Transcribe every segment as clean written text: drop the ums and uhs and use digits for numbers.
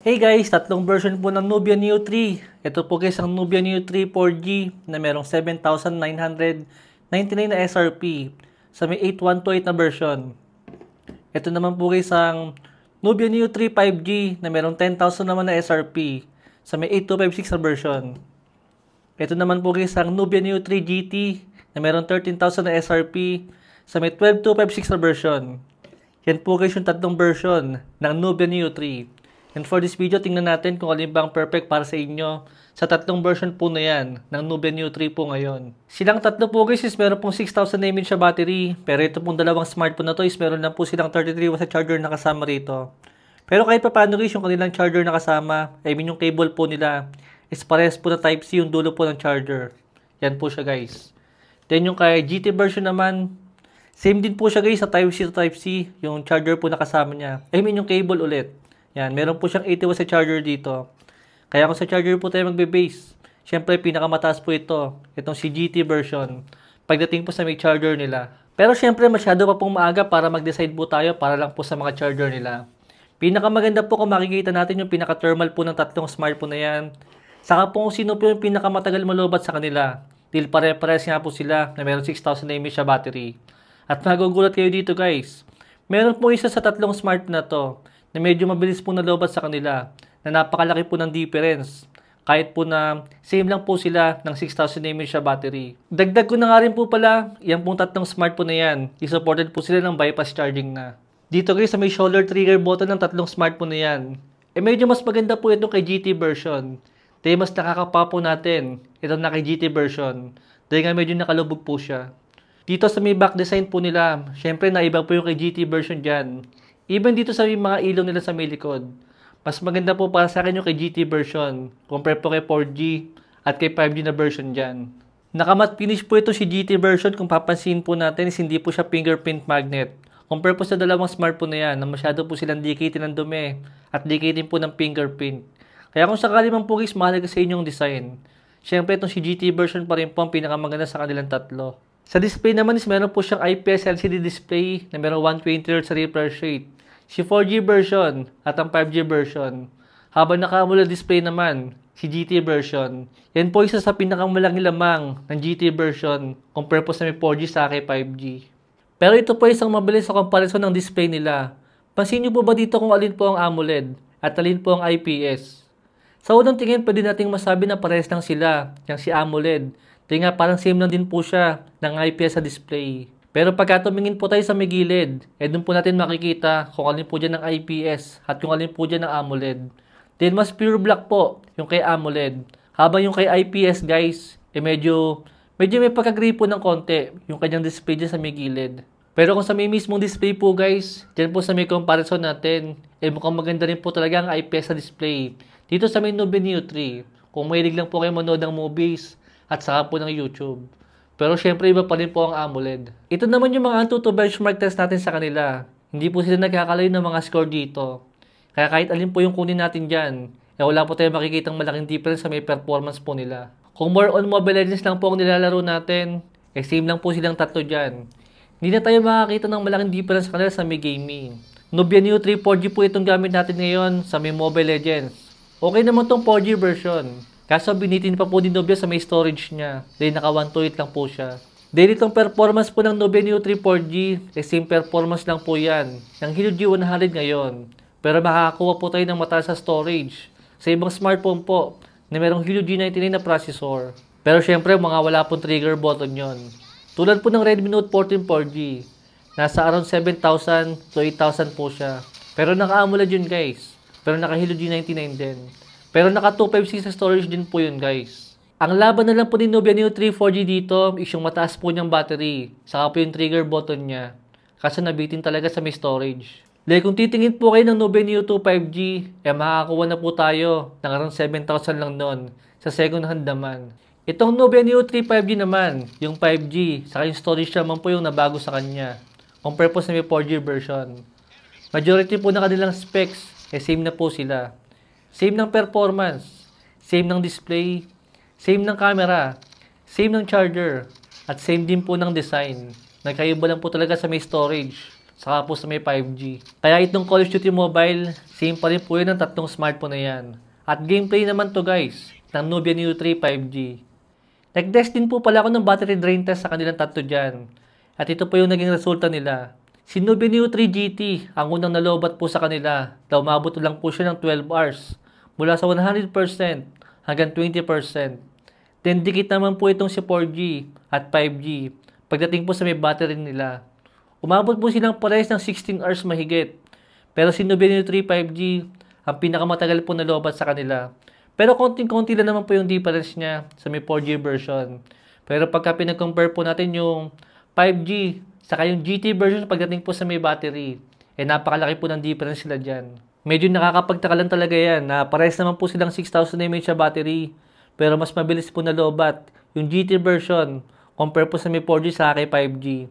Hey guys, tatlong version po ng Nubia Neo 3. Ito po guys ang Nubia Neo 3 4G na merong 7,999 na SRP sa may 8128 na version. Ito naman po guys ang Nubia Neo 3 5G na merong 10,000 naman na SRP sa may 8256 na version. Ito naman po guys ang Nubia Neo 3 GT na merong 13,000 na SRP sa may 12256 na version. Yan po guys yung tatlong version ng Nubia Neo 3. And for this video, tingnan natin kung alin bang perfect para sa inyo sa tatlong version po na yan ng Nubia Neo 3 po ngayon. Silang tatlo po guys is meron pong 6,000 mAh siya battery. Pero ito pong dalawang smartphone na to is meron lang po silang 33 watts charger na kasama rito. Pero kahit pa paano guys yung kanilang charger na kasama, I mean yung cable po nila, is parehas po na Type-C yung dulo po ng charger. Yan po siya guys. Then yung kay GT version naman, same din po siya guys sa Type-C to Type-C, yung charger po na kasama niya. I mean yung cable ulit. Yan, meron po siyang 80 watts sa charger dito. Kaya kung sa charger po tayo magbe-base, syempre pinakamataas po ito, itong si GT version, pagdating po sa may charger nila. Pero syempre masyado pa pong maaga para mag-decide po tayo para lang po sa mga charger nila. Pinakamaganda po kung makikita natin yung pinaka-thermal po ng tatlong smartphone na yan. Saka po kung sino po yung pinakamatagal malobat sa kanila. Dahil pare-pares nga po sila na meron 6,000 mAh siya battery. At magugulat kayo dito guys. Meron po isa sa tatlong smartphone na to na medyo mabilis po nalobat sa kanila, na napakalaki po ng difference. Kahit po na same lang po sila ng 6,000 mAh siya battery. Dagdag ko na nga rin po pala, yan pong tatlong smartphone na yan, isupported po sila ng bypass charging na. Dito guys sa may shoulder trigger button ng tatlong smartphone na yan, medyo mas maganda po ito kay GT version. Dahil mas nakakapa po natin, ito na kay GT version. Dahil nga medyo nakalubog po siya. Dito sa may back design po nila, syempre naiba po yung kay GT version dyan. Even dito sa mga ilong nila sa may likod, mas maganda po para sa akin yung kay GT version, compare po kay 4G at kay 5G na version dyan. Nakamat finish po ito si GT version, kung papansin po natin is hindi po siya fingerprint magnet. Compare po sa dalawang smartphone na yan, na masyado po silang dikitin ng dumi at dikitin po ng fingerprint. Kaya kung sakali man po guys, mahalaga sa inyong design. Syempre itong si GT version pa rin po ang pinakamaganda sa kanilang tatlo. Sa display naman is meron po siyang IPS LCD display na meron 120Hz refresh rate. Si 4G version at ang 5G version. Habang naka-AMOLED display naman, si GT version. Yan po isa sa pinakamalaki lamang ng GT version compare po sa may 4G sa kay 5G. Pero ito po isang mabilis sa comparison ng display nila. Pansin niyo po ba dito kung alin po ang AMOLED at alin po ang IPS? Sa unang tingin, pwede nating masabi na parehas lang sila, yung si AMOLED. Dahil nga parang same lang din po siya ng IPS sa display. Pero pagka tumingin po tayo sa may gilid, doon po natin makikita kung alin po dyan ng IPS at kung alin po dyan ng AMOLED. Then mas pure black po yung kay AMOLED. Habang yung kay IPS guys, medyo may pagka-gray po ng konti yung kanyang display dyan sa may gilid. Pero kung sa may mismong display po guys, dyan po sa may comparison natin, mukhang maganda rin po talaga ang IPS sa display. Dito sa may Nubia Neo 3, kung mahilig lang po kayo manood ng movies at saka po ng YouTube. Pero syempre iba pa rin po ang AMOLED. Ito naman yung mga Antutu benchmark test natin sa kanila. Hindi po sila nagkakalayo ng mga score dito. Kaya kahit alin po yung kunin natin dyan, wala po tayong makikitang malaking difference sa may performance po nila. Kung more on Mobile Legends lang po ang nilalaro natin, same lang po silang tatlo dyan. Hindi na tayo makakita ng malaking difference sa kanila sa may gaming. Nubia Neo 3 4G po itong gamit natin ngayon sa may Mobile Legends. Okay naman tong 4G version. Kaso binitin pa po ni Nubia sa may storage niya. Dahil naka 128 lang po siya. Dahil itong performance po ng Nubia Neo 3 4G, same performance lang po yan. Ng Helio G100 ngayon. Pero makakakuha po tayo ng mataas sa storage. Sa ibang smartphone po, na merong Helio G99 na processor. Pero syempre, mga wala pong trigger button yon. Tulad po ng Redmi Note 14 4G. Nasa around 7,000 to 8,000 po siya. Pero naka-AMOLED yun guys. Pero naka Helio G99 din. Pero naka 256 sa storage din po yun guys. Ang laban na lang po ni Nubia Neo 3 4G dito is yung mataas po niyang battery. Saka po yung trigger button niya. Kasi nabitin talaga sa may storage. Dahil kung titingin po kayo ng Nubia Neo 2 5G, makakakuha na po tayo ng around 7,000 lang noon sa second hand naman. Itong Nubia Neo 3 5G naman, yung 5G, saka yung storage naman po yung nabago sa kanya. Compare po sa may 4G version. Majority po na kanilang specs, same na po sila. Same ng performance, same ng display, same ng camera, same ng charger, at same din po ng design. Nagkaiba lang po talaga sa may storage. saka po sa may 5G. Kaya itong Call of Duty Mobile, same pa rin po yun ng tatlong smartphone na yan. At gameplay naman to guys, ng Nubia Neo 3 5G. Nag-test din po pala ako ng battery drain test sa kanilang tatlo dyan. At ito po yung naging resulta nila. Si Nubia Neo 3 GT, ang unang nalobat po sa kanila, daw umabot lang po siya ng 12 hours. Mula sa 100% hanggang 20%. Then dikit naman po itong si 4G at 5G pagdating po sa may battery nila. Umabot po silang parehas ng 16 hours mahigit. Pero si Nubia Neo 3 5G ang pinakamatagal po nalobat sa kanila. Pero konting-konti lang naman po yung difference niya sa may 4G version. Pero pagka pinag-compare po natin yung 5G saka yung GT version pagdating po sa may battery, napakalaki po ng difference sila dyan. Medyo nakakapagtaka lang talaga yan na parehas naman po silang 6,000 mAh sa battery. Pero mas mabilis po nalobat yung GT version compare po sa may 4G sa kay 5G.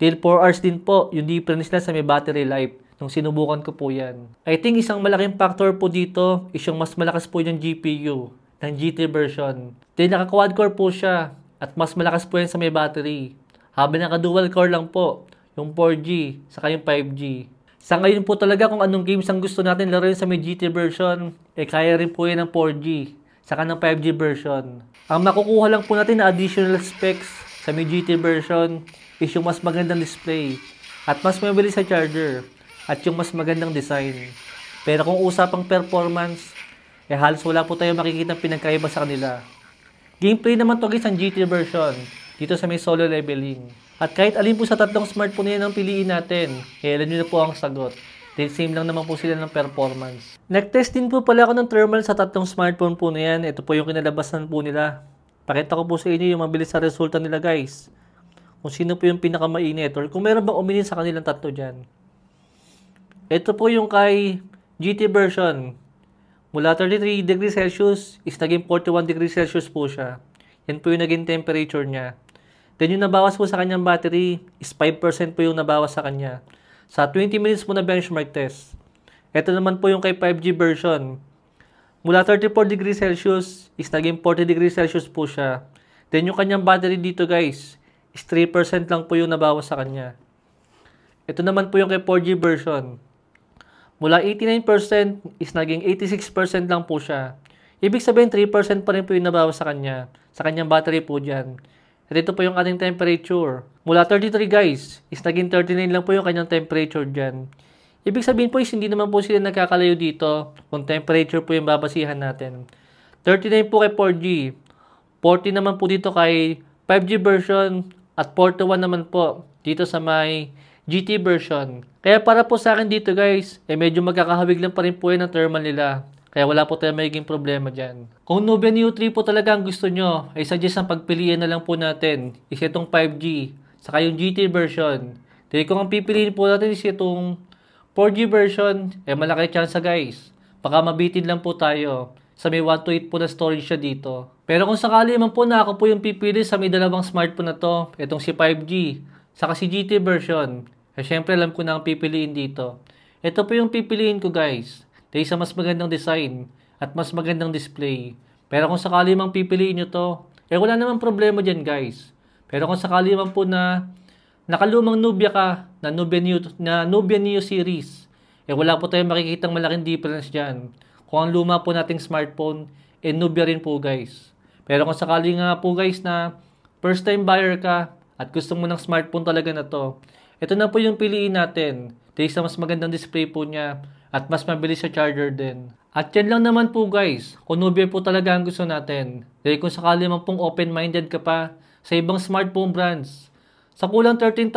Till 4 hours din po yung difference nila sa may battery life nung sinubukan ko po yan. I think isang malaking factor po dito is yung mas malakas po yung GPU ng GT version. Then naka-quad core po siya at mas malakas po yan sa may battery. Habang naka-dual core lang po yung 4G saka yung 5G. Sa ngayon po talaga kung anong games ang gusto natin laruin sa may GT version, kaya rin po yan ng 4G saka ng 5G version. Ang makukuha lang po natin na additional specs sa may GT version is yung mas magandang display at mas mabilis sa charger at yung mas magandang design. Pero kung usapang performance, halos wala po tayong makikita pinagkaiba sa kanila. Gameplay naman to guys ang GT version dito sa may solo leveling. At kahit alin po sa tatlong smartphone na yan ang piliin natin, alam nyo na po ang sagot. Then same lang naman po sila ng performance. Nag-test din po pala ako ng thermal sa tatlong smartphone po na yan. Ito po yung kinalabasan po nila. Pakita ko po sa inyo yung mabilis sa resulta nila guys. Kung sino po yung pinakamainit or kung meron bang uminin sa kanilang tatlo dyan. Ito po yung kay GT version. Mula 33 degrees Celsius is naging 41 degrees Celsius po siya. Yan po yung naging temperature niya. Then yung nabawas po sa kanyang battery is 5% po yung nabawas sa kanya. Sa 20 minutes po na benchmark test. Ito naman po yung kay 5G version. Mula 34 degrees Celsius is naging 40 degrees Celsius po siya. Then yung kanyang battery dito guys is 3% lang po yung nabawas sa kanya. Ito naman po yung kay 4G version. Mula 89% is naging 86% lang po siya. Ibig sabihin 3% pa rin po yung nabawas sa kanya. Sa kanyang battery po dyan. At ito po yung ating temperature. Mula 33 guys, is naging 39 lang po yung kanyang temperature dyan. Ibig sabihin po is hindi naman po sila nagkakalayo dito kung temperature po yung babasihan natin. 39 po kay 4G. 40 naman po dito kay 5G version at 41 naman po dito sa may GT version. Kaya para po sa akin dito guys, medyo magkakahawig lang pa rin po yan ang thermal nila. Kaya wala po tayong magiging problema dyan. Kung Nubia Neo 3 po talaga ang gusto nyo, ay suggest ang pagpilian na lang po natin is itong 5G, saka yung GT version. Dahil kung ang pipiliin po natin is itong 4G version, malaki chance guys. Baka mabitin lang po tayo sa may 128 po na storage siya dito. Pero kung sakali man po na ako po yung pipili sa may dalawang smartphone na to, itong si 5G, saka si GT version, syempre alam ko na ang pipiliin dito. Ito po yung pipiliin ko guys. Dahil sa mas magandang design at mas magandang display. Pero kung sakali mang pipiliin nyo to, wala namang problema dyan guys. Pero kung sakali man po na nakalumang Nubia ka, na Nubia Neo series, wala po tayong makikitang malaking difference dyan. Kung ang luma po nating smartphone, Nubia rin po guys. Pero kung sakali nga po guys na first time buyer ka at gusto mo ng smartphone talaga na to, ito na po yung piliin natin. Dahil sa mas magandang display po niya, at mas mabilis sa charger din. At yan lang naman po guys, kung Nubia po talaga ang gusto natin. Dahil kung sakali man pong open-minded ka pa sa ibang smartphone brands, sa kulang 13,000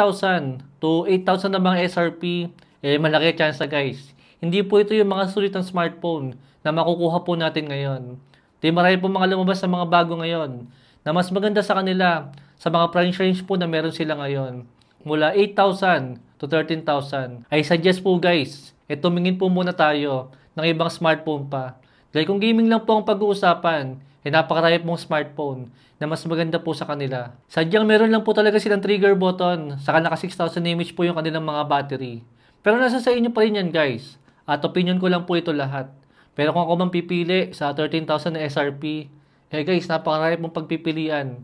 to 8,000 na mga SRP, malaki chance guys. Hindi po ito yung mga sulit ng smartphone na makukuha po natin ngayon. Dahil marami po mga lumabas sa mga bago ngayon na mas maganda sa kanila sa mga price range po na meron sila ngayon. Mula 8,000 to 13,000. I suggest po guys, tumingin po muna tayo ng ibang smartphone pa. Dahil kung gaming lang po ang pag-uusapan, napakarami pong smartphone na mas maganda po sa kanila. Sadyang meron lang po talaga silang trigger button, saka naka 6,000 mAh po yung kanilang mga battery. Pero nasa sa inyo pa rin yan guys. At opinion ko lang po ito lahat. Pero kung ako man pipili sa 13,000 na SRP, guys, napakarami pong pagpipilian.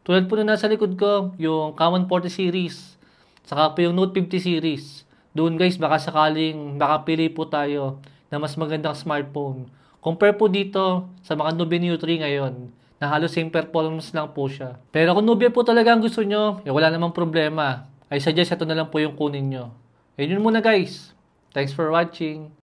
Tulad po na nasa likod ko, yung Common 40 series, saka po yung Note 50 series. Doon guys, baka sakaling makapili po tayo na mas magandang smartphone. Compare po dito sa mga Nubia Neo 3 ngayon, na halos same performance lang po siya. Pero kung Nubia po talaga ang gusto nyo, wala namang problema. I suggest ito na lang po yung kunin nyo. Yun muna guys. Thanks for watching.